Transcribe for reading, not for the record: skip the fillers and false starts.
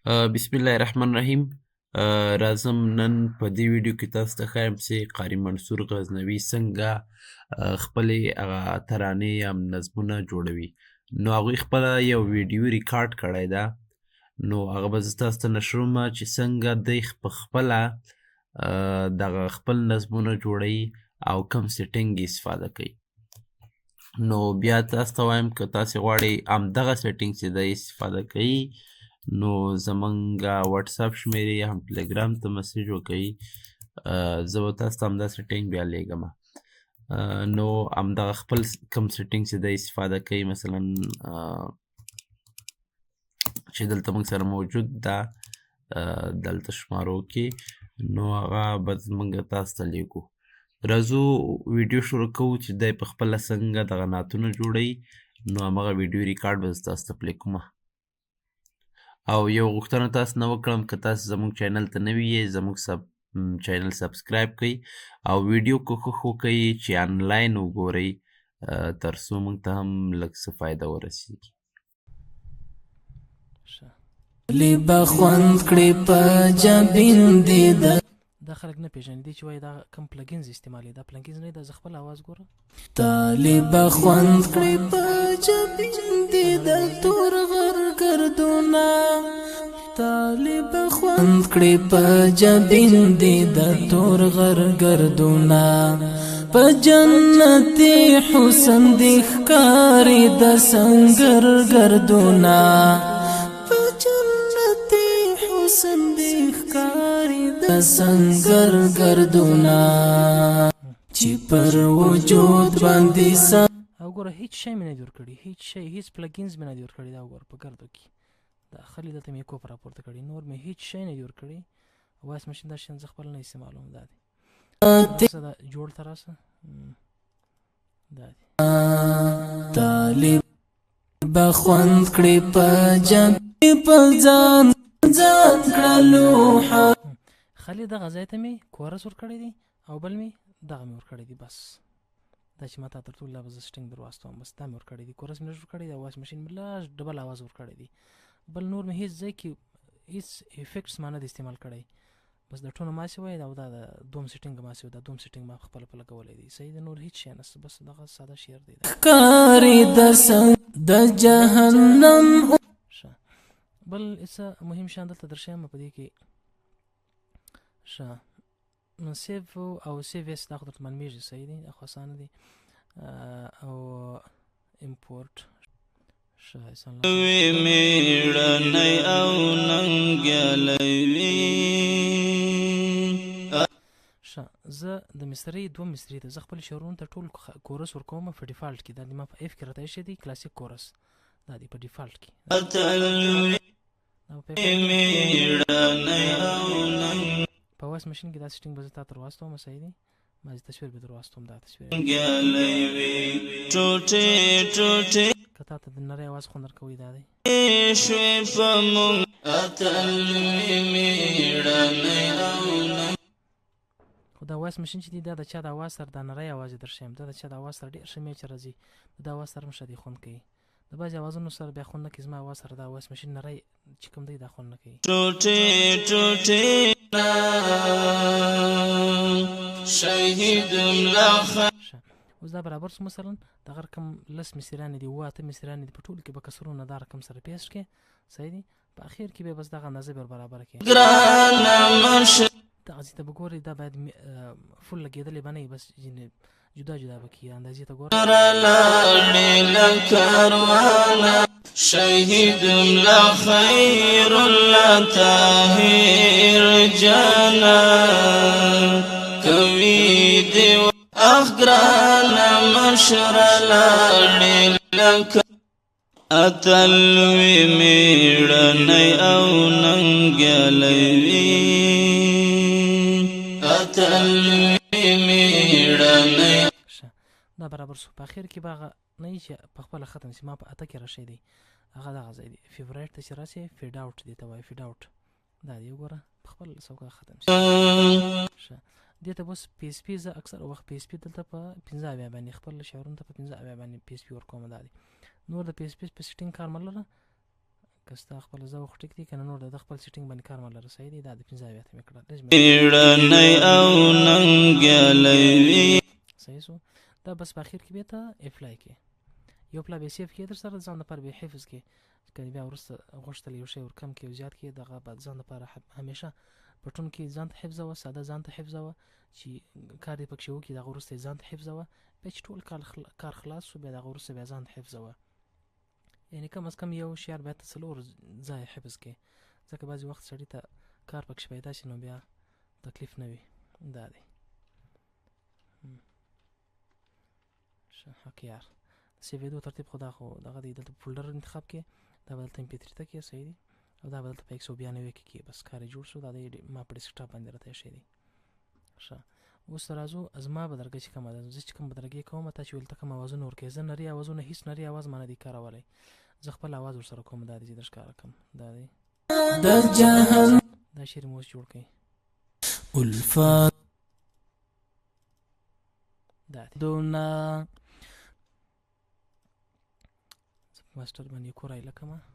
بسم الله الرحمن الرحیم. راځم نن په دې ویډیو کې تاسو ته ښایم چې قاري منصور غزنوي څنګه خپلې هغه ترانې یا نظمونه جوړوي. نو هغوی خپله یو ویډیو ریکارډ کړی ده، نو هغه به زه تاسو ته نشروم چې څنګه دی په خپله دغه خپل نظمونه جوړوي او کوم سیټینګ یې استفاده کوي. نو بیا تاسو ته وایم که تاسې غواړئ همدغه سیټینګ چې دی استفاده کوي، نو زمونږ واتساپ شمېرې یا هم ټلګرام ته مسیج وکئ، زه به تاسو ته همدا سیټینګ بیا لیږمه. نو همدغه خپل کوم سیټینګ چې دی استفاده کوي، مثلا چې دلته موږ سره موجود ده دلته شمارو کې، نو هغه به موږ تاسو ته لیږو. راځو ویډیو شروع کوو چې دی په خپله څنګه دغه نعتونه جوړوي. نو همغه ویډیو ریکارډ به زه تاسو ته پلی کومه. او یو غوښتنه تاسو نه وکړم که تاسو زموږ چینل ته نوي یې زموږ چینل سبسکرایب کړئ او ویډیو کوښښ وکئ چې آنلاین وګورئ تر څو موږ ته هم لږ څه فایده ورسیږي. لیبا خوند کړي په جبین دي دا خلک نه پیژني دي چې وایي دا کم پلګینز استعمالي، دا پلګینز نه دا زه خپل اواز ګوره. طالبا خوند کړي په جبین دي د تور غر ګردونه، طالبا خوند کړي په جبین دي د تور غر ګردونه، په جنتي حسن دي ښکاري د سنگر ګردونه، په جنتي حسن دي ښکاري د سنگر ګردونه، چې پر وجود باندې او ګوره هیڅ شی مې نه جوړ کړي، هیڅ شی، هیڅ پلګینز مې نه جوړ کړي. دا وګوره په ګردو کې دا خلي دلته مې کوپ راپورته کړي، نور مې هیڅ شی نه جوړ کړي. وایس مشین دا شیان زه خپل نه استعمالوم. دا دی دا جوړ ته راسه، دا دی طالب خوند کړي په جنب په ځان ځان کړلو خالي دغه ځای ته مې کورس ورکړی دی او بل مې دغه مې ورکړی دی. بس دا چې ما تا تر ټولو لفظ سټینګ در واستوم، بس دا مې ورکړی دی. کورس مې نه جوړ کړی دی، وایس مشین مې لاس ډبل اواز ورکړی دی، بل نور مې هیڅ ځای کې هیڅ افیکټس ما نه دی استعمال کړی. بس د ټونه ما سوی او دا د دوم سیټینګ ما سوی، دا دوم سیټینګ ما خپل په لګولې دي. صحیح ده، نور هیڅ شی نشته، بس دغه ساده شعر دی. کاری د جهنم بل څه مهم شان دلته درشم په دې کې سیف او سیف اس دا خو درته معلومیږي. صحیح دی، دا خو اسانه دی. او امپورټ وی میړنی او ننګیالوي زه د مصري دوه مصري ده، زه خپل شعرونو ته ټول کورس ورکوم په ډیفالټ کې. دا د ما په اف کې راته ایښی دی کلاسیک کورس، دا دی په ډیفالټ کې. په وایس مشین کې دا سیټینګ به زه تا ته ورواستوم. صحیح دی، ما زه تصویر به در واستوم. دا تصویر که تا ته د نری اواز خوند درکوي، دا دی خو دا وایس مشین چې دی دا د چا د اواز سره دا نری اواز یې درښیم، دا د چا د اواز سره ډېر ښه میچ راځي، د اواز سره هم ښه دی خوند کوي. د بعضې اوازونو سره بیا خوند نه کوي، زما اواز سره دا وایس مشین نری چې کوم دی دا خوند نه کوي. اوس دا برابر شو، مثلا دغه رقم 10 مصریانې دي، 8 مصریانې دي، په ټولو کې به کسرونه دا رقم سره پیسټ کړې. صحیح دی، په اخر کې به بس دغه اندازه به برابر کړې. دغه ځای ته به ګورئ، دا باید فل لګېدلې به نه وي، بس جدا جدا به کړي. اندازې ته ګوره شهید لا خیر لا طاهر جانا کوي دی اخگران مشر لاړې لکه اتلوي میړنی او ننګیالوي اتلوي میړنی. دا برابر شو. په اخر کې به هغه نه وي چې په خپله ختم شي، ما په اته کې راشی دی، هغه دغه ځای دی فیورایټ ته چې راسي فیډ آوټ دی ته وایي، فیډ آوټ دا دی. وګوره په خپل سوکه ختم شي. دې ته بس پی اس پي زه اکثر وخت پی اس پي دلته په 15 باندې خپل شعرونو ته په 15 باندې پی اس پي ورکوم. دا دی، نور د پی اس پي په سیټینګ کار مه لره، که ستا خپله زه خو ټیک دي که نه نور د خپل سیټینګ باندې کار مله رسوي دی دا د 15 اویا ته مې کړه میړنی او ننګیالی وي صحیح سو دا بس په اخر کې بیا ته اپلای کې یو پلا به سیف کې در سره ځان لپاره به حفظ کې که بیا وروسته غوښتل یو شی ورکم کې او زیات کې دغه بعد ځان لپاره همیشه پټون کې ځان ته حفظوه ساده ځان ته حفظوه چې کار دې پکښې وکړي دغه وروسته ځان ته حفظوه بیا چې ټول کار خلاص شو بیا دغه وروسته بیا ځان ته حفظوه یعنې کم از کم یو شیار بیا ته 4 ځای حفظ کې ځکه بعضې وخت سړي ته کار پکښې پیدا شي نو بیا تکلیف نه وي دا دی حق یار سیویدو ترتیب خو دا خو دغه دی دلته فولډر انتخاب کې دا به دلته MP3 ته کې صحیح دی او دا به دلته په 192 کې بس کار یې جوړ شو دا دی ما په ډیسکټاپ باندې راته ایښی دی ښه اوس راځو زما بدرګه چې کومه ده زه چې کوم بدرګې کوم تا چې ویل ته کوم اوازونه ورکوې زه نري اوازونه هېڅ نري اواز ما نه دی کارولی زه خپل اواز ورسره کوم دا دی چې در ښکاره کوم دا دی د جهان دا شعر مې اوس جوړ کړئ الفات دا دی دونا ماسټر باندې کورای لکه ما